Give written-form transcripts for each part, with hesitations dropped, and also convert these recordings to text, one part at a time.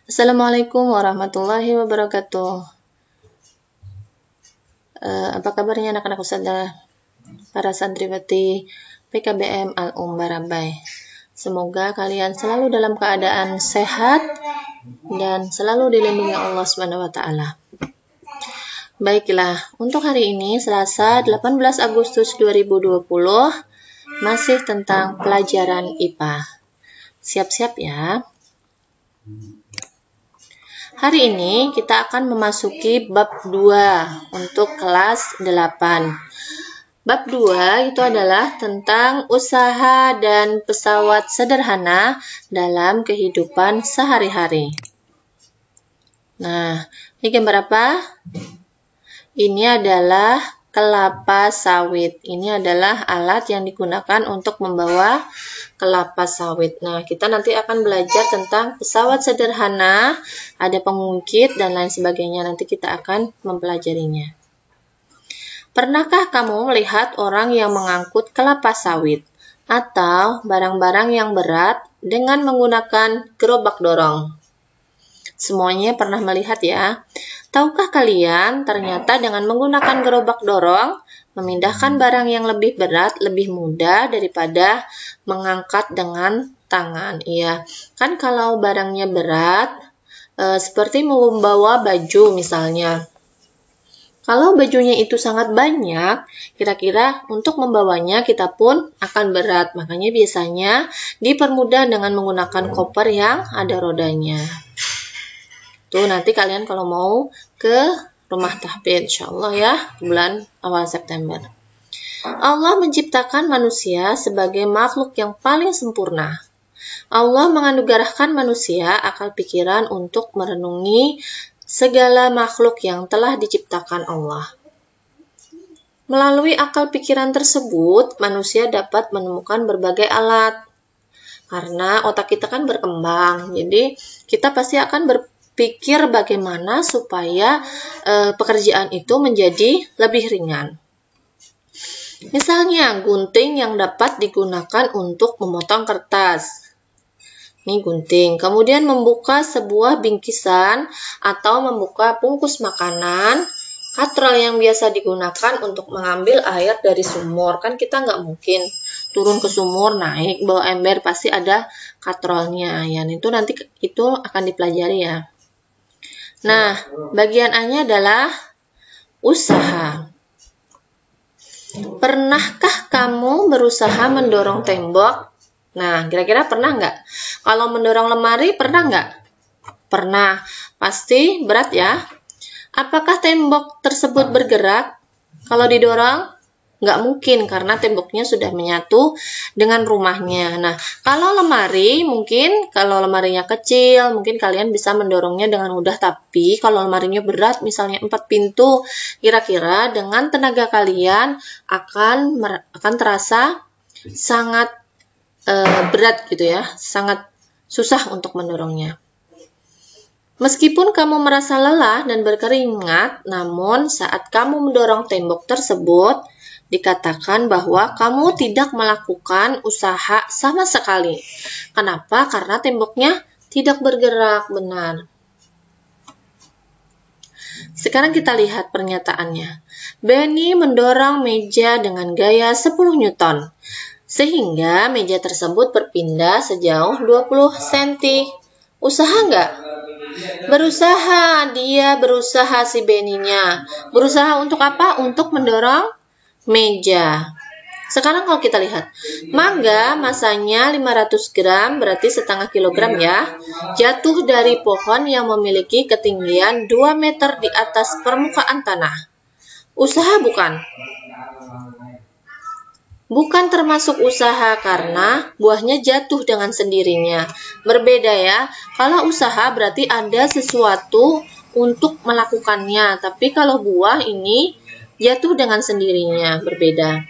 Assalamualaikum warahmatullahi wabarakatuh. Apa kabarnya anak-anak ustazah, para santriwati PKBM Al-Barabai. Semoga kalian selalu dalam keadaan sehat dan selalu dilindungi Allah SWT. Baiklah, untuk hari ini Selasa 18 Agustus 2020 masih tentang pelajaran IPA. Siap-siap ya. Hari ini kita akan memasuki bab 2 untuk kelas 8. Bab 2 itu adalah tentang usaha dan pesawat sederhana dalam kehidupan sehari-hari. Nah, ini gambar apa? Ini adalah kelapa sawit. Ini adalah alat yang digunakan untuk membawa kelapa sawit. Nah, kita nanti akan belajar tentang pesawat sederhana, ada pengungkit dan lain sebagainya. Nanti kita akan mempelajarinya. Pernahkah kamu melihat orang yang mengangkut kelapa sawit atau barang-barang yang berat dengan menggunakan gerobak dorong? Semuanya pernah melihat ya. Tahukah kalian ternyata dengan menggunakan gerobak dorong, memindahkan barang yang lebih berat lebih mudah daripada mengangkat dengan tangan. Iya, kan kalau barangnya berat, seperti membawa baju misalnya. Kalau bajunya itu sangat banyak, kira-kira untuk membawanya kita pun akan berat. Makanya biasanya dipermudah dengan menggunakan koper yang ada rodanya. Tuh nanti kalian kalau mau ke rumah tahfidz insyaallah ya, bulan awal September. Allah menciptakan manusia sebagai makhluk yang paling sempurna. Allah menganugerahkan manusia akal pikiran untuk merenungi segala makhluk yang telah diciptakan Allah. Melalui akal pikiran tersebut, manusia dapat menemukan berbagai alat. Karena otak kita kan berkembang, jadi kita pasti akan berpikir bagaimana supaya pekerjaan itu menjadi lebih ringan. Misalnya, gunting yang dapat digunakan untuk memotong kertas. Ini gunting. Kemudian membuka sebuah bingkisan atau membuka bungkus makanan. Katrol yang biasa digunakan untuk mengambil air dari sumur. Kan kita nggak mungkin turun ke sumur, naik, bawa ember, pasti ada katrolnya. Ya, itu nanti itu akan dipelajari ya. Nah, bagian A-nya adalah usaha. Pernahkah kamu berusaha mendorong tembok? Nah, kira-kira pernah nggak? Kalau mendorong lemari, pernah nggak? Pernah. Pasti berat ya. Apakah tembok tersebut bergerak? Kalau didorong? Nggak mungkin, karena temboknya sudah menyatu dengan rumahnya. Nah, kalau lemari, mungkin kalau lemarinya kecil, mungkin kalian bisa mendorongnya dengan mudah. Tapi kalau lemarinya berat, misalnya 4 pintu, kira-kira dengan tenaga kalian akan terasa sangat berat gitu ya, sangat susah untuk mendorongnya. Meskipun kamu merasa lelah dan berkeringat, namun saat kamu mendorong tembok tersebut, dikatakan bahwa kamu tidak melakukan usaha sama sekali. Kenapa? Karena temboknya tidak bergerak, benar. Sekarang kita lihat pernyataannya. Benny mendorong meja dengan gaya 10 Newton, sehingga meja tersebut berpindah sejauh 20 cm. Usaha nggak? Berusaha, dia berusaha si Benny-nya. Berusaha untuk apa? Untuk mendorong meja. Sekarang kalau kita lihat, mangga masanya 500 gram, berarti setengah kilogram ya, jatuh dari pohon yang memiliki ketinggian 2 meter di atas permukaan tanah. Usaha bukan? Bukan termasuk usaha karena buahnya jatuh dengan sendirinya. Berbeda ya, kalau usaha berarti ada sesuatu untuk melakukannya, tapi kalau buah ini jatuh dengan sendirinya, berbeda.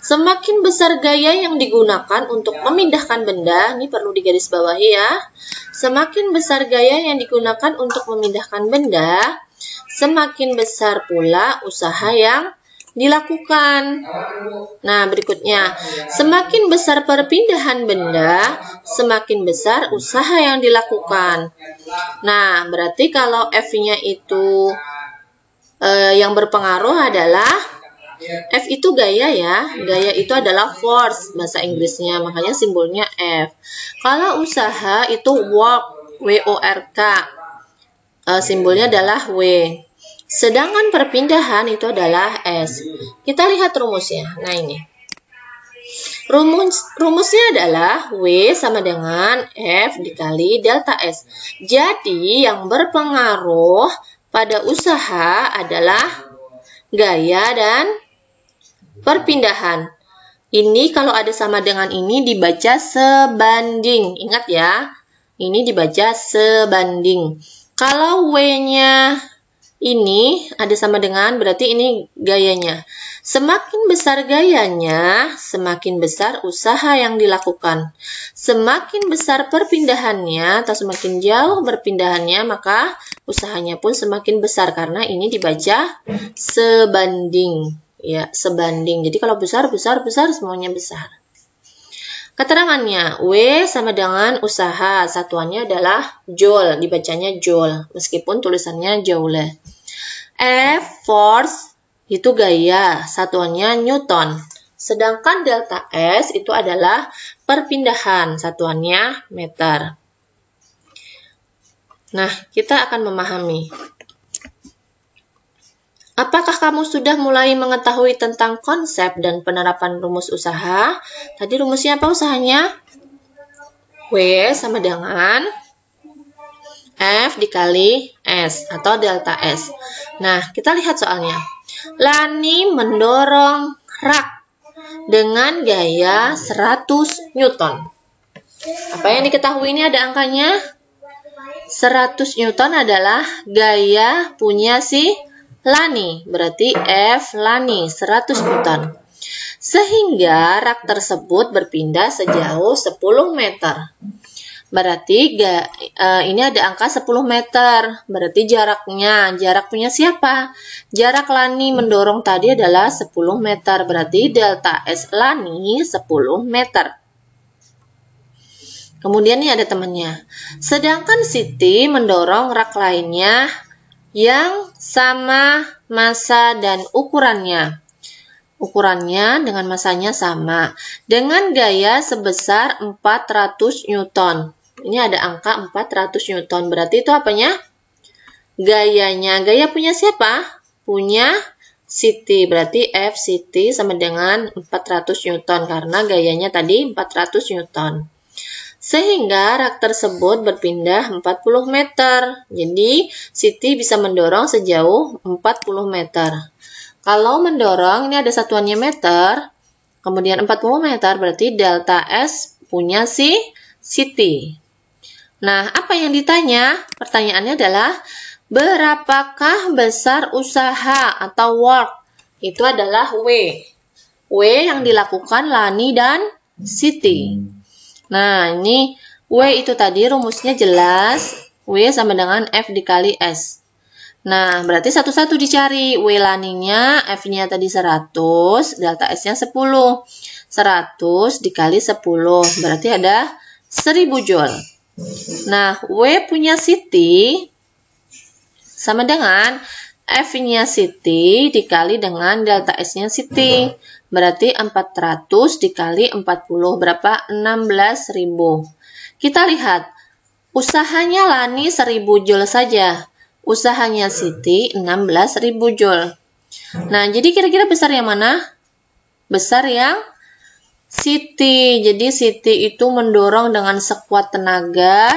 Semakin besar gaya yang digunakan untuk memindahkan benda, ini perlu digarisbawahi ya. Semakin besar gaya yang digunakan untuk memindahkan benda, semakin besar pula usaha yang dilakukan. Nah, berikutnya, semakin besar perpindahan benda, semakin besar usaha yang dilakukan. Nah, berarti kalau F-nya itu yang berpengaruh adalah F itu gaya ya. Gaya itu adalah force bahasa Inggrisnya, makanya simbolnya F. Kalau usaha itu work, W-O-R-K. Simbolnya adalah W. Sedangkan perpindahan itu adalah S. Kita lihat rumusnya. Nah, ini. Rumusnya adalah W sama dengan F dikali delta S. Jadi, yang berpengaruh pada usaha adalah gaya dan perpindahan. Ini kalau ada sama dengan ini dibaca sebanding. Ingat ya, ini dibaca sebanding. Kalau W-nya ini ada sama dengan, berarti ini gayanya. Semakin besar gayanya, semakin besar usaha yang dilakukan. Semakin besar perpindahannya atau semakin jauh perpindahannya, maka usahanya pun semakin besar karena ini dibaca sebanding. Ya, sebanding. Jadi kalau besar, semuanya besar. Keterangannya, W sama dengan usaha. Satuannya adalah joule, dibacanya joule, meskipun tulisannya joule. F, force, itu gaya, satuannya Newton. Sedangkan delta S itu adalah perpindahan, satuannya meter. Nah, kita akan memahami. Apakah kamu sudah mulai mengetahui tentang konsep dan penerapan rumus usaha? Tadi rumusnya apa usahanya? W sama dengan F dikali S atau delta S. Nah, kita lihat soalnya. Lani mendorong rak dengan gaya 100 Newton. Apa yang diketahui ini ada angkanya? 100 Newton adalah gaya punya si Lani. Berarti F Lani 100 Newton. Sehingga rak tersebut berpindah sejauh 10 meter. Berarti ini ada angka 10 meter. Berarti jarak punya siapa? Jarak Lani mendorong tadi adalah 10 meter. Berarti delta S Lani 10 meter. Kemudian ini ada temannya. Sedangkan Siti mendorong rak lainnya yang sama massa dan ukurannya. Ukurannya dengan massanya sama. Dengan gaya sebesar 400 Newton. Ini ada angka 400 Newton. Berarti itu apanya? Gayanya. Gaya punya siapa? Punya Siti. Berarti F Siti sama dengan 400 Newton. Karena gayanya tadi 400 Newton. Sehingga rak tersebut berpindah 40 meter. Jadi Siti bisa mendorong sejauh 40 meter. Kalau mendorong, ini ada satuannya meter. Kemudian 40 meter berarti delta S punya si Siti. Nah, apa yang ditanya? Pertanyaannya adalah, berapakah besar usaha atau work? Itu adalah W. W yang dilakukan Lani dan Siti. Nah, ini W itu tadi rumusnya jelas. W sama dengan F dikali S. Nah, berarti satu-satu dicari. W Laninya, F-nya tadi 100, delta S-nya 10. 100 dikali 10, berarti ada 1000 Joule. Nah, W punya Siti sama dengan F-nya Siti dikali dengan delta S-nya Siti. Berarti 400 dikali 40, berapa? 16.000. Kita lihat, usahanya Lani 1000 Joule saja. Usahanya Siti 16.000 Joule. Nah, jadi kira-kira besar yang mana? Besar yang Siti. Jadi Siti itu mendorong dengan sekuat tenaga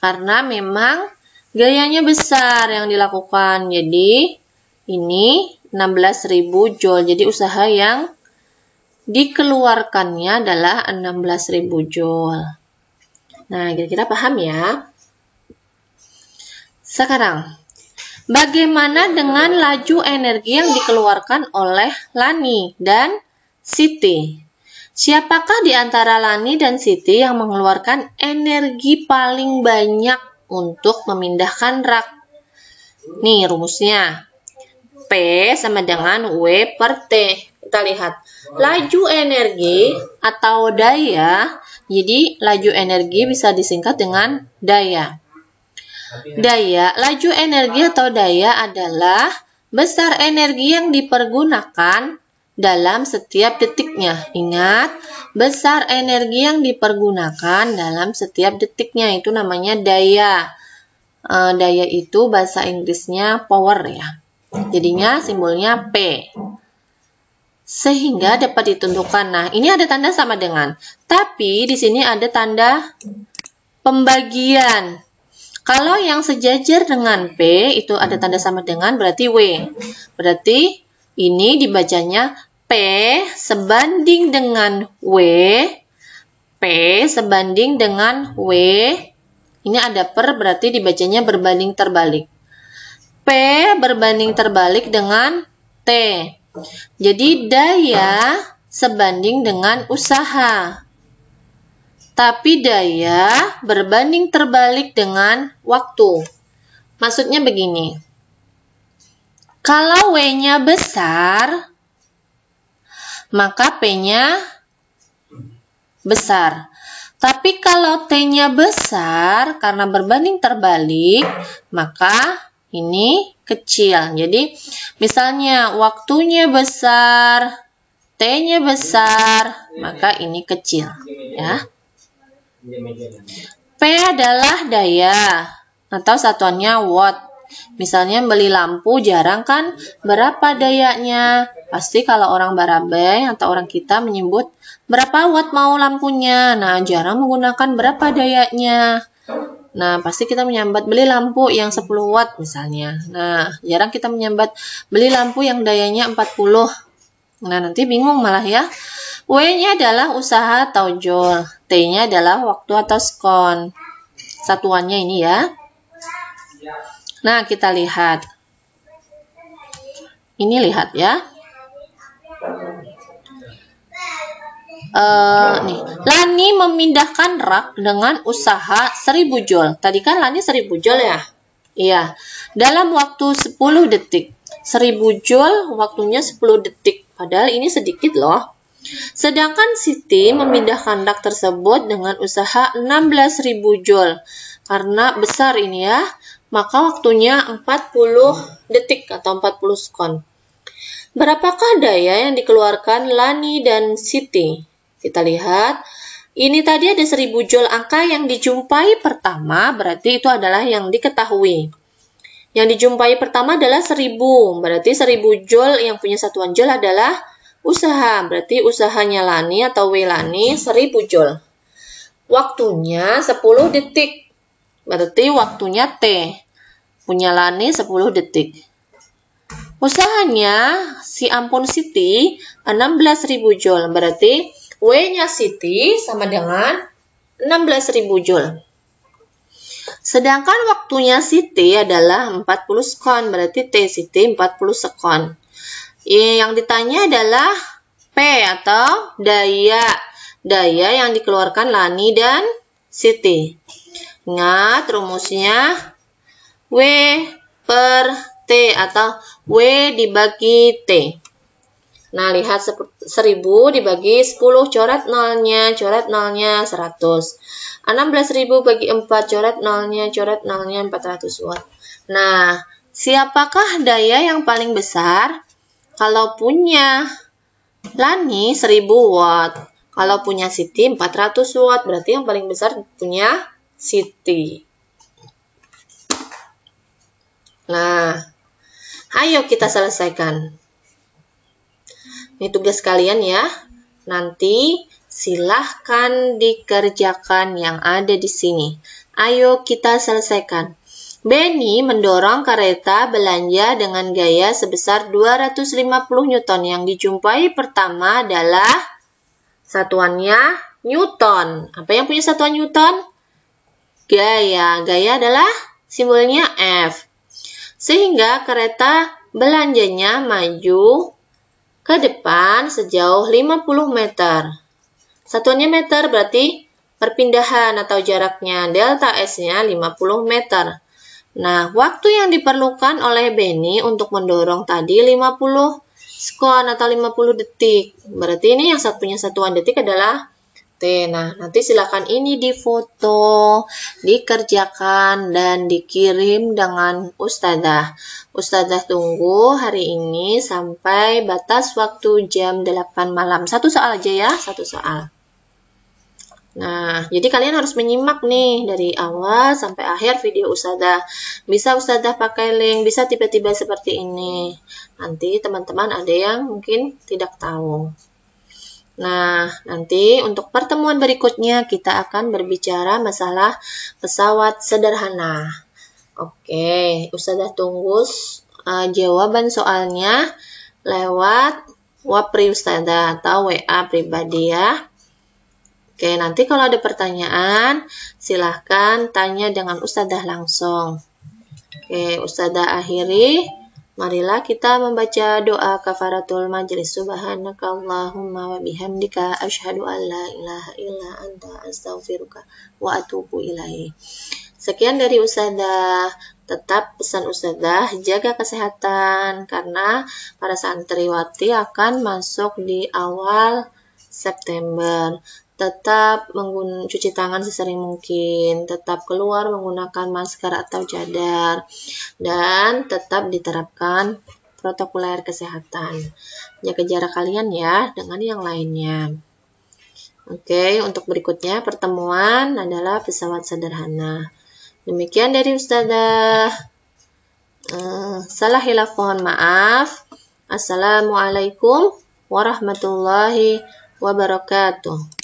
karena memang gayanya besar yang dilakukan. Jadi ini 16.000 Joule. Jadi usaha yang dikeluarkannya adalah 16.000 Joule. Nah, kira-kira paham ya? Sekarang, bagaimana dengan laju energi yang dikeluarkan oleh Lani dan Siti? Siapakah di antara Lani dan Siti yang mengeluarkan energi paling banyak untuk memindahkan rak? Nih rumusnya. P sama dengan W per T. Kita lihat. Laju energi atau daya. Jadi, laju energi bisa disingkat dengan daya. Laju energi atau daya adalah besar energi yang dipergunakan dalam setiap detiknya. Ingat, besar energi yang dipergunakan dalam setiap detiknya itu namanya daya. Daya itu bahasa Inggrisnya power ya. Jadinya simbolnya P. Sehingga dapat ditentukan. Nah, ini ada tanda sama dengan. Tapi di sini ada tanda pembagian. Kalau yang sejajar dengan P itu ada tanda sama dengan berarti W. Berarti ini dibacanya P sebanding dengan W. P sebanding dengan W. Ini ada per berarti dibacanya berbanding terbalik. P berbanding terbalik dengan T. Jadi daya sebanding dengan usaha. Tapi daya berbanding terbalik dengan waktu. Maksudnya begini. Kalau W-nya besar, maka P-nya besar. Tapi kalau T-nya besar, karena berbanding terbalik, maka ini kecil. Jadi, misalnya waktunya besar, T-nya besar, maka ini kecil. Ya. P adalah daya atau satuannya watt. Misalnya beli lampu jarang kan berapa dayanya. Pasti kalau orang Barabai atau orang kita menyebut berapa watt mau lampunya. Nah, jarang menggunakan berapa dayanya. Nah, pasti kita menyambat beli lampu yang 10 watt misalnya. Nah, jarang kita menyambat beli lampu yang dayanya 40. Nah, nanti bingung malah ya. W-nya adalah usaha atau joule. T-nya adalah waktu atau sekon. Satuannya ini ya. Nah, kita lihat. Ini lihat ya. Nih, Lani memindahkan rak dengan usaha 1000 joule. Tadi kan Lani 1000 joule ya? Iya. Dalam waktu 10 detik. 1000 joule waktunya 10 detik. Padahal ini sedikit loh. Sedangkan Siti memindahkan rak tersebut dengan usaha 16.000 joule. Karena besar ini ya, maka waktunya 40 detik atau 40 sekon. Berapakah daya yang dikeluarkan Lani dan Siti? Kita lihat. Ini tadi ada 1000 joule, angka yang dijumpai pertama berarti itu adalah yang diketahui. Yang dijumpai pertama adalah 1000, berarti 1000 joule yang punya satuan joule adalah usaha, berarti usahanya Lani atau W Lani 1000 joule. Waktunya 10 detik, berarti waktunya T. Punya Lani 10 detik. Usahanya si ampun Siti 16.000 joule, berarti W-nya Siti sama dengan 16.000 joule. Sedangkan waktunya Siti adalah 40 sekon, berarti T Siti 40 sekon. Yang ditanya adalah P atau daya. Daya yang dikeluarkan Lani dan Siti. Ingat rumusnya W per T atau W dibagi T. Nah, lihat 1000 dibagi 10, coret nolnya 100. 16.000 bagi 4, coret nolnya 400 watt. Nah, siapakah daya yang paling besar? Kalau punya Lani 1000 watt. Kalau punya Siti 400 watt. Berarti yang paling besar punya Siti. Nah, ayo kita selesaikan. Ini tugas kalian ya. Nanti silahkan dikerjakan yang ada di sini. Ayo kita selesaikan. Benny mendorong kereta belanja dengan gaya sebesar 250 Newton. Yang dijumpai pertama adalah satuannya Newton. Apa yang punya satuan Newton? Gaya. Gaya adalah simbolnya F. Sehingga kereta belanjanya maju ke depan sejauh 50 meter. Satuannya meter berarti perpindahan atau jaraknya. Delta S-nya 50 meter. Nah, waktu yang diperlukan oleh Benny untuk mendorong tadi 50 sekon atau 50 detik. Berarti ini yang punya satuan detik adalah T. Nah, nanti silakan ini difoto, dikerjakan, dan dikirim dengan Ustadzah. Ustadzah tunggu hari ini sampai batas waktu jam 8 malam. Satu soal aja ya, satu soal. Nah, jadi kalian harus menyimak nih dari awal sampai akhir video Ustadzah. Bisa Ustadzah pakai link, bisa tiba-tiba seperti ini. Nanti teman-teman ada yang mungkin tidak tahu. Nah, nanti untuk pertemuan berikutnya kita akan berbicara masalah pesawat sederhana. Oke, Ustadzah tunggu jawaban soalnya lewat Wapri Ustadzah atau WA pribadi ya. Oke, nanti kalau ada pertanyaan, silahkan tanya dengan Ustadzah langsung. Oke, Ustadzah akhiri. Marilah kita membaca doa kafaratul majlis. Subhanakallahumma wa bihamdika asyhadu an la ilaha illa anta astaghfiruka wa atubu ilaihi. Sekian dari Ustadzah. Tetap pesan Ustadzah, jaga kesehatan karena para santriwati akan masuk di awal September. Tetap cuci tangan sesering mungkin, tetap keluar menggunakan masker atau cadar, dan tetap diterapkan protokol kesehatan. Jaga jarak kalian ya dengan yang lainnya. Oke, untuk berikutnya pertemuan adalah pesawat sederhana. Demikian dari Ustadzah. Salah hilaf mohon maaf. Assalamualaikum warahmatullahi wabarakatuh.